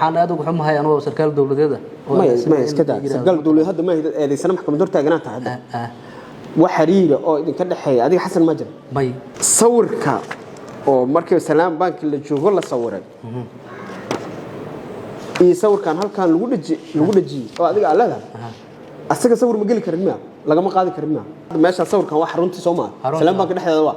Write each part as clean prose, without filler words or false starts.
أنا أدوق حمها أنا وسركال دولة هذا ما يسكتها سركال دولة هذا ما هي سنة محكمة دور تاجنات هذا وحريرة أو إذا كده حي هذه حسن مجرى ماي صورك أو مركب سلام بنك اللي تشوفه لا صورك يصور كان هل كان لوجد جي أو هذه على هذا أصدق صور مجلي كريمة لقى ما قاعد كريمة ماشي صور كان واحد رنتي سوما سلام بنك ده حدا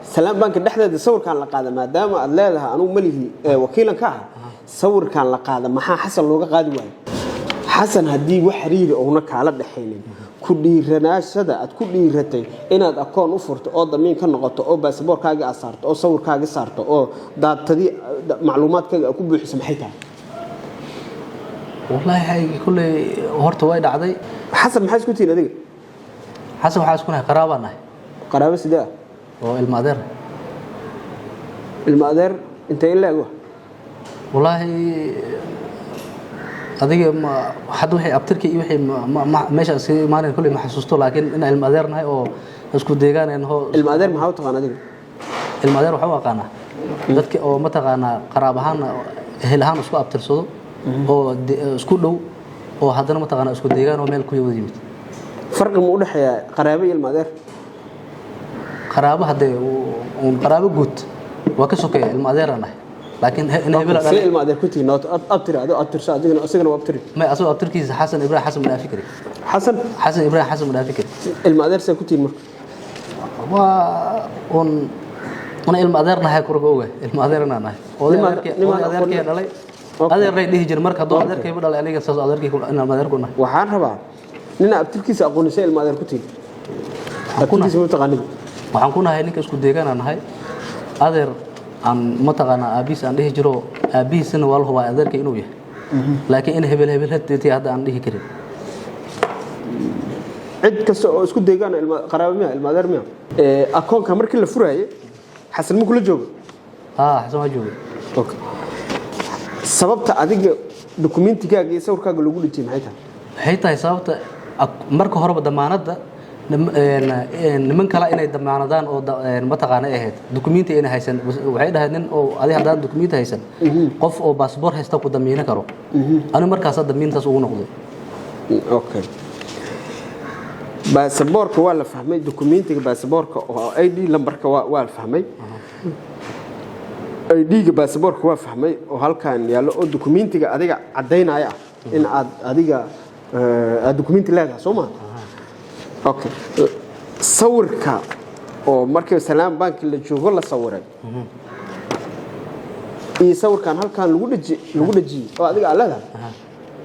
سلام بنك ده حدا صور كان لقى ما دام الله أنا مليه وكيلا كاه صور كان لقى ما حصل لوجا قاعد واي حسن هدي وحريرة أو نكالة دحينين كل رناشة كل رتين إن هذا أكون أفرت أو ضمين كان نقطة أو باسبور كاجي أصارت أو صور كاجي صارت أو ده تدي معلومات كاجي أكون بيحسب حيتها والله هاي كل هرت وايد عادي حسب ما حاسس كنتي نادي حسب حاسس كنا قرابة قرابة سدا أو المقدر أنت إيه اللي والله هذه ما حد وحي أبتركي وحي ما ماشي أصير ما أنا كل ما حسسته لكن إن المقدر نهاي أو اسكو ديجان إنه المقدر ما هو تقانا دي المقدر وحوا قانا ذاتك أو متى قانا قرابهان هلهان اسكو أبترسو أو اسكو لو أو هذا متى قانا اسكو ديجان وميل كوي وديمت فرق الموضوع يا قرابي المقدر قرابة هذا وقرابة جوت وكسوكي المقدر أنا لكن هنا يبلا سي المقدر كنتي نوت أبتر هذا أبتر ساعة أصير وأبتر ما أصير أبتر كيس حسن إبراهيم حسن من فكري حسن إبراهيم حسن من فكري المقدر سكوتي المر أنا المقدر نهاي كربوه المقدر أنا نهاي المقدر كي دلائي هذا الرئيس هجر مركز دو المقدر كي بدل عليه قصص المقدر كي كل أنا المقدر كنا وحان ربع لنا أبتر كيس أقول سي المقدر كنتي أبتر كيس متقاني وحنكون هاي نيك اسكو ديجان أنا هاي هذا عن متقنا أبيس عنده هجرو أبيس إنه والله هو أذكر إنه يه لكن إنه هبل هتتي هذا عنده كريم عد كسر اسكت ديجان القرابة مياه المقدر مياه أكون كمر كل فراي حسن مو كل جوب حسن ما جوب أوكي سببت أديك دوكومنتي كا يسور كا لو قلت تيم حيتها سببت مركو هرب ضمانات ده niman kale inay damaanadaan oo ma taqaan ay ahayd dokumenti inay haysan waxay dhahdeen oo adiga hadaan dokumenti haysan qof oo passport haysta ku damiina karo anu markaas damiintaas ugu noqday okay passport waa la fahmay dokumentiga passport oo ID lambarka waa la fahmay ID-ga passport waa fahmay oo halkaan yaalo oo dokumentiga adiga cadeynaya in aad adiga dokumenti leedahay Soomaa اوكي صورك او مركب سلام بنك اللي جوجو لا صورay يصور كان هل كان لوgu dhaji oo adiga alada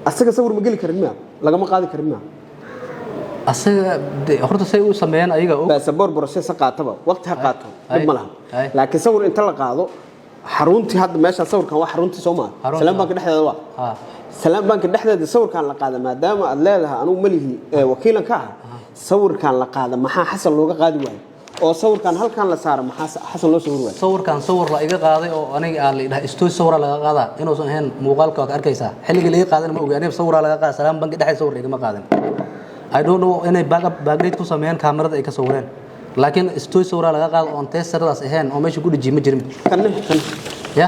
asaga sawir ma gali karin laga ma qaadi karin asaga horta say u sameeyaan ayaga oo passport process qaataba waqti ha qaato ma laha laakiin sawir inta la qaado xaruntii hadda meesha sawirkan waa xaruntii Soomaaliya Salaam Bank dhexdeeda waa Salaam Bank dhexdeeda sawirkan la qaado maadaama aad leedahay anu malihi wakiilan ka صور كان لقاده ما حصل لوga qaadi waay oo sawirkan halkan la saaro ma xasan loo sawir waay sawirkan sawir la iga qaaday oo aniga aan leeyahay istoo sawir laga qaada inuu san ahayn muuqaalka ka arkaysa xilliga la qaadan ma ogaanay sawir laga qaada Salaam Bank dhaxay sawir iga ma qaadan I don't know inay backlight ku sameeyaan kaamirada ay ka sawireen laakiin istoo sawir laga qaado on testeradaas ahayn oo meesha ku dhiji ma jirin kan ya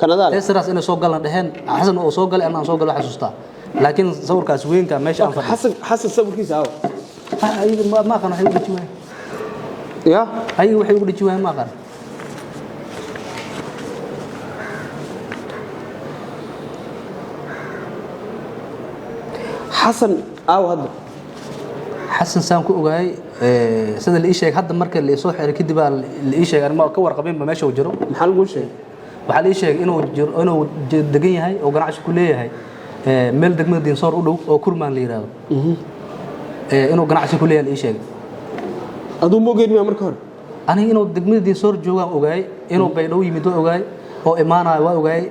kanada testeradaas inay soo galan dhaxeen xasan oo soo galay aan soo galo xasuusta لكن صور كاسوين كان ماشي حسن صور كيس هاو أي ما كانوا حيقول لك شوية يا أي وحيقول لك شوية ما كان حسن أو هذا حسن سامكو جاي سيد الإيشة هذا مركز اللي صح ركيد بقى الإيشة أنا ما كور قبيل ما ماشي وجرو محل قول شيء وحال إيشة إنه دقيقة هاي أو قناعش كلية هاي meel degmada Dinsoor u dhow oo Kurmaan la yiraahdo inuu ganacsi ku leeyahay sheeg aduu moogeen ma marka hore aniga inuu degmada Dinsoor jooga ogaay inuu baydhow yimid ogaay oo imaanayo waa ogaay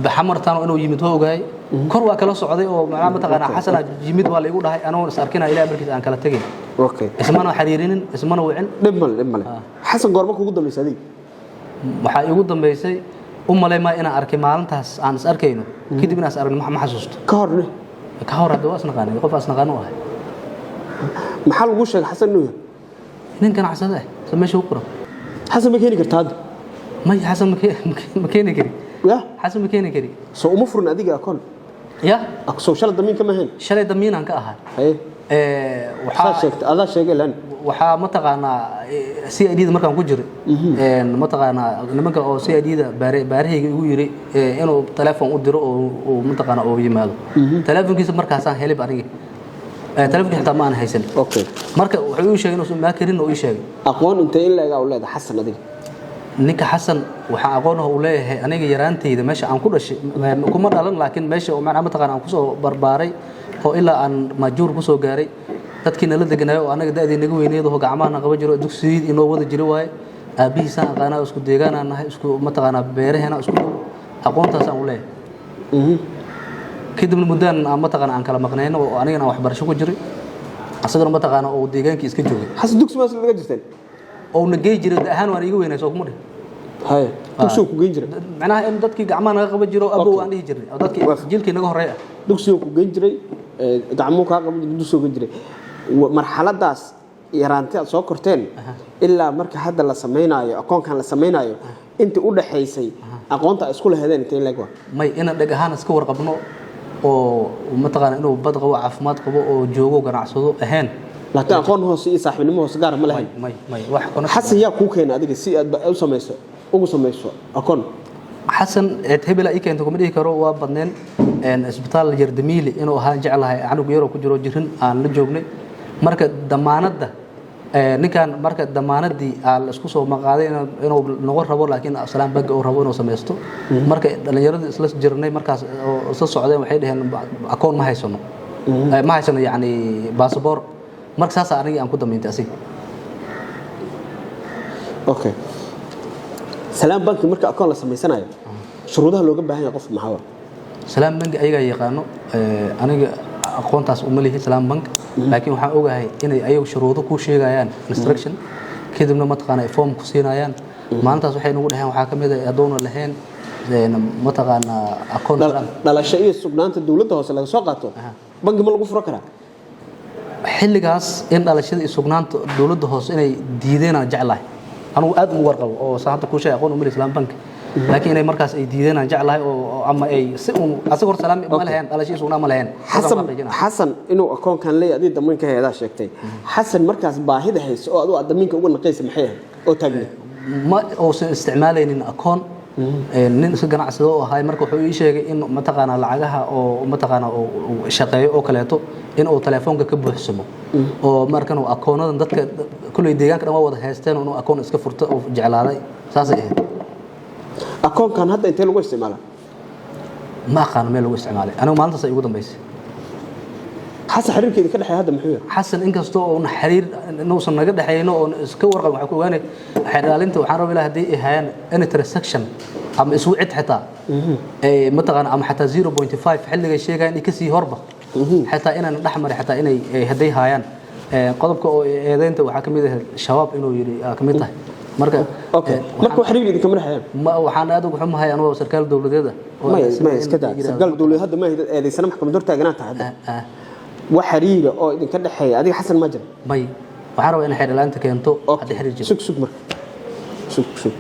baxamartaan inuu yimid ogaay kor waa kala socday oo macna taqaana xasan yimid waa la igu dhahay anoo is arkina ilaa markiis aan kala tagin okay ismana xariirinin ismana wicin dhibmal xasan goorma kugu dambeysay adiga waxa igu dambeysay ما أنا أركي مالنتاس عن أركينه كده بناس أركي ما حسست كهرني كهر هذا واسنا قاني قف واسنا قانوه محل وش حسن نويا نين كان حسن ده سمي شو قرا حسن مكاني كرت هذا ما حسن مكاني كري يا حسن مكيني كري سو مفرن أديك أكون يا أقصو شل دمين كمان هن شلي دمين أنك أها إيه waxaa sheegtay adaa sheegay lan waxaa ma taqaanaa CID da markaan ku jiray ma taqaanaa nimanka oo CID da baarahayga igu yiri inuu telefoon u diro oo ma taqaanaa oo yimaado telefoonkiisa markaasaan helay aniga telefoonkiisa xitaa ma aan haysan okay marka wuxuu ii sheegay inuu ma karin oo ii sheegay aqoon inta in la egaa u leedahay xasan adiga ninka xasan waxa aqoon u leeyahay aniga yaraantayda meesha aan ku dhashay kuma dhalan laakiin meesha oo macna ma taqaanaa aan ku soo barbaaray oo ilaa aan maajuur ku soo gaaray dadkii nala deganaayo oo anaga daadii naga weyneedo gacmaha qaba jiro dugsiid inoo wada jiro waay aabihiisa aqaana isku deegaan aan nahay isku ma taqaanaa beeraheena isku aqoontaas aan u leeyahay kadibna muddaan aan ma taqaanaa aan kala maqnayno oo anigana waxbarasho ku jiray asagana ma taqaanaa oo deegaankii iska joogay xasan dugsi ma laga jirteen oo nagay jiray ahaan waan iga weynaa soo kuma dhig hay dugsi ku geyn jiray macnaha in dadkii gacmaha naga qaba jiro abo aan dhihi jiray dadkii jilkii naga horeeya dugsi ku geyn jiray gacmo ka qaba dugsi ku jiray marxaladaas yaraantii aad soo korteen ilaa marka hadda la sameeynayo aqoonkan la sameeynayo inta u dhaxaysay aqoonta isku lahaydeen inta leeg waa may ina dhag ahaan iska warqabno oo ma taqaan inuu bad qabo caafimaad qabo oo joogo ganacsado ahaan laakiin aqoon hoose iyo saaxiibnimo hoose gaar ma lahayn may wax koona xasan yaa ku keenay adiga si aad u sameeyso ugu sameeyso aqoon xasan hebel ay keento kuma dhihi karo waa badneen isbitaal Jardamiili inuu ahaan jeclahay anug yar oo ku jiro jirin aan la joognay marka damaanada ninkan marka damaanadii aan isku soo maqaaday inuu noqon rabo laakiin aslaan bank oo rabo inuu sameesto marka dhalinyarada isla jirnay markaas oo soo socdeen waxay dhaheen akoon ma haysano yani passport marka saas aniga aan ku dameentay asiga okay salaam bank marka akoon la sameysanayo shuruudaha looga baahan yahay qof maxaa salaam bank ayaga yaqaano aniga aqoontaas uma leeyahay salaam bank laakiin waxaan ogahay inay ayagu shuruudo ku sheegayaan instruction kadibna ma taqaanaa form ku siinayaan maalintaas waxay nagu dhahaan waxa kamid ah adoon lahayn ma taqaanaa akoon dhalasho iyo sugnaanta dawladda hoose laga soo qaato bangi ma lagu furo karaa xilligaas in dhalashada iyo sugnaanta dawladda hoose inay diideen aan jeclahay anigu aad ugu warqabo oo saanta ku sheegay aqoon uma leeyahay salaam bank laakiin inay markaas ay diideen aan jeclahay oo ama ay si uu asagoo salaam ma lahayn dhalashiis una ma lahayn xasan inuu akoonkan leeyahay adii damaanka heedaa sheegtay xasan markaas baahida hayso oo adu damaanka uga naqaysa maxay oo taagnay ma oo isticmaalaynin akoon nin iska ganacsado oo ahay marka wuxuu ii sheegay in ma taqaanaa lacagaha oo ma taqaanaa oo shaqeeyo oo kaleeto in uu telefoonka ka buuxsamo oo markan uu akoonadan dadka kulay deegaanka dhan wada haysteen oo akoon iska furto oo jeclaaday saasay ahayd akoonkan hadda intee lagu isticmaalaa ma aqaan meel lagu isticmaalay anigu maalintaas ay ugu dambeysay xasan xiriirkeeda ka dhaxay hadda muxuu yahay xasan inkastoo oo xiriir inuusan naga dhaxayno oo iska warqab waxa ku ogaanay xiraalinta waxaan rabaa ilaa hadii ay hayaan any transaction ama isku cid xitaa ma taqaan ama xataa 0.5 xilliga sheegayaan in ka sii horba xataa inaan dhaxmar xataa inay haday hayaan qodobka oo eedeynta waxa kamid ah shabaab inuu yiri kamid tahay marka okay marka xiriir idin kamid hayaan ma waxaan aad ugu xumahay anoo sarkaal dawladeed ma iska daa sarkaal dawladeed hadda ma eedeysana maxkamad hor taaganaa tahay وحريرة أو إذا كده حي هذه حسن مجر ماي وحروا إن حير الآن تكينتو هذه حرير جدا سك مر سك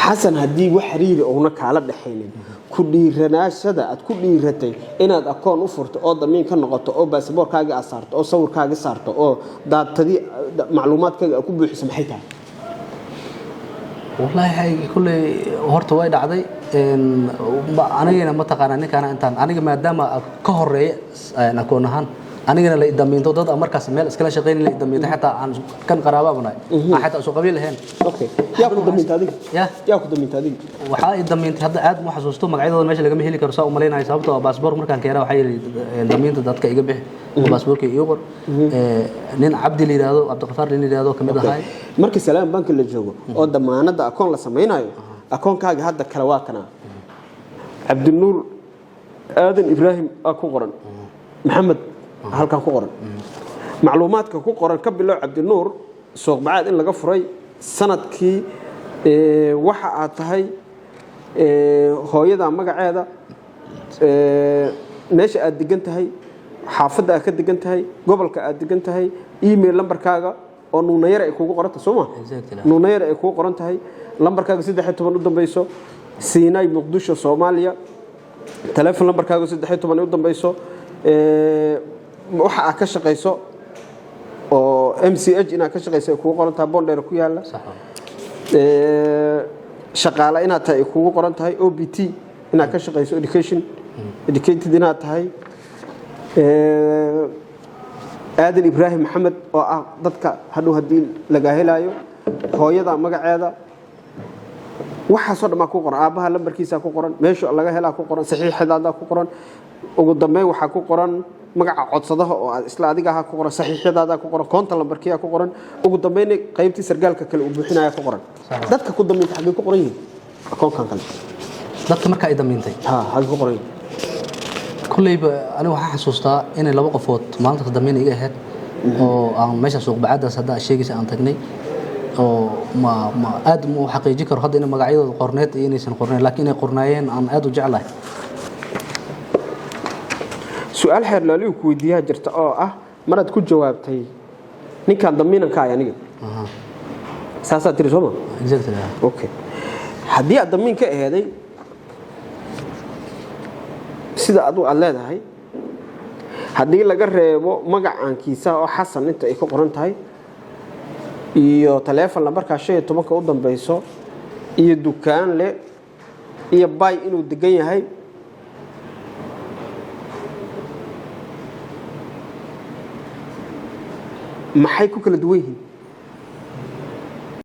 حسن هدي وحريرة أو هناك على الحين كل رناش هذا كل رتين إن هذا أكون أفرت أو ضمين كان نقطة أو بس بور كاجي أصارت أو صور كاجي صارت أو ده تدي معلومات كاجي أكون بحسب حيتها والله هاي كل هرت وايد عادي أنا ما تقارن أنا كان أنت أنا ما دام كهرة أنا كونهان أنا اللي دمين تودد أمريكا سميل إسكال شقين اللي دمين حتى عن كان قرابة بناي حتى سو قبيل هين أوكي يا كود دمين تادي يا كود دمين تادي وحاي دمين هذا عاد مو حسوسته مقعدة ماشي اللي جمهلي كرساء وملينا يسابته باسبور مركان كيرا وحي دمين تدات كيجبه باسبور كي يوبر نين عبد اللي هذا عبد الغفار اللي هذا كم ده هاي مركز سلام بنك اللي جوه أو دمانة ده أكون لسمينا أكون كاج هذا كلواكنا عبد النور آدم إبراهيم أكو قرن محمد هل كان قرن معلومات كو قرن كبل عبد النور سوق بعد إن لقى فري سنة كي وحى هاي هو يدا مقعدة نشأ دقنت هاي حافظة أكد دقنت هاي قبل كأد دقنت هاي إيميل لمبر كاغا أو نونير أكو قرنت سوما نونير أكو قرنت هاي لمبر كاغا سيد حتى بنودم بيسو siinay muqdisho Soomaaliya telefoon lambarkaaga 13 u dambayso waxa aad ka shaqeyso oo MCH ina ka shaqeyso kugu qoran tahay bondheer ku yaala shaqaale ina tahay kugu qoran tahay OBT ina ka shaqeyso educated ina tahay Aadan Ibrahim Maxamed oo ah dadka hadii laga helayo hooyada magaceeda waxa soo dhamaa ku qoran aabaha lambarkiisa ku qoran meesha laga helaa ku qoran saxiixadaada ku qoran ugu dambeyn waxa ku qoran magaca codsadaha oo isla adiga ah ku qoran saxiixadaada ku qoran koonta lambarkiisa ku qoran ugu dambeyn qaybtii sargaalka kale u buuxinaya ku qoran dadka ku dambeeyay xagee ku qoran yihiin akoonkan kale dadka marka ay dambeeyay xagee ku qoran kullayba aniga waxaan xasuustaa in laba qofood maalinta dambeeyay iga ahayd oo aan meesha suuq bacadaas hadda sheegaysa aan tagnay oo ma aad mu xaqiijin karo hadda in magacyadooda qorneed iyo inaysan qorneyn laakiin ay qornaayeen aan aad u jeclahay su'aal xeer laaliyo ku weydiiyaa jirta oo ah marad ku jawaabtay ninkan damiinanka ay aniga saasa tiri soo ma exactly okay hadii aad damiin ka eeday sida aad u leedahay hadii laga reebo magacaankiisa oo Xasan inta ay ku qoran tahay iyo telefoon lambarka 15 u dambayso iyo dukaan le iyo bay inuu degan yahay maxay ku kala duwan yihiin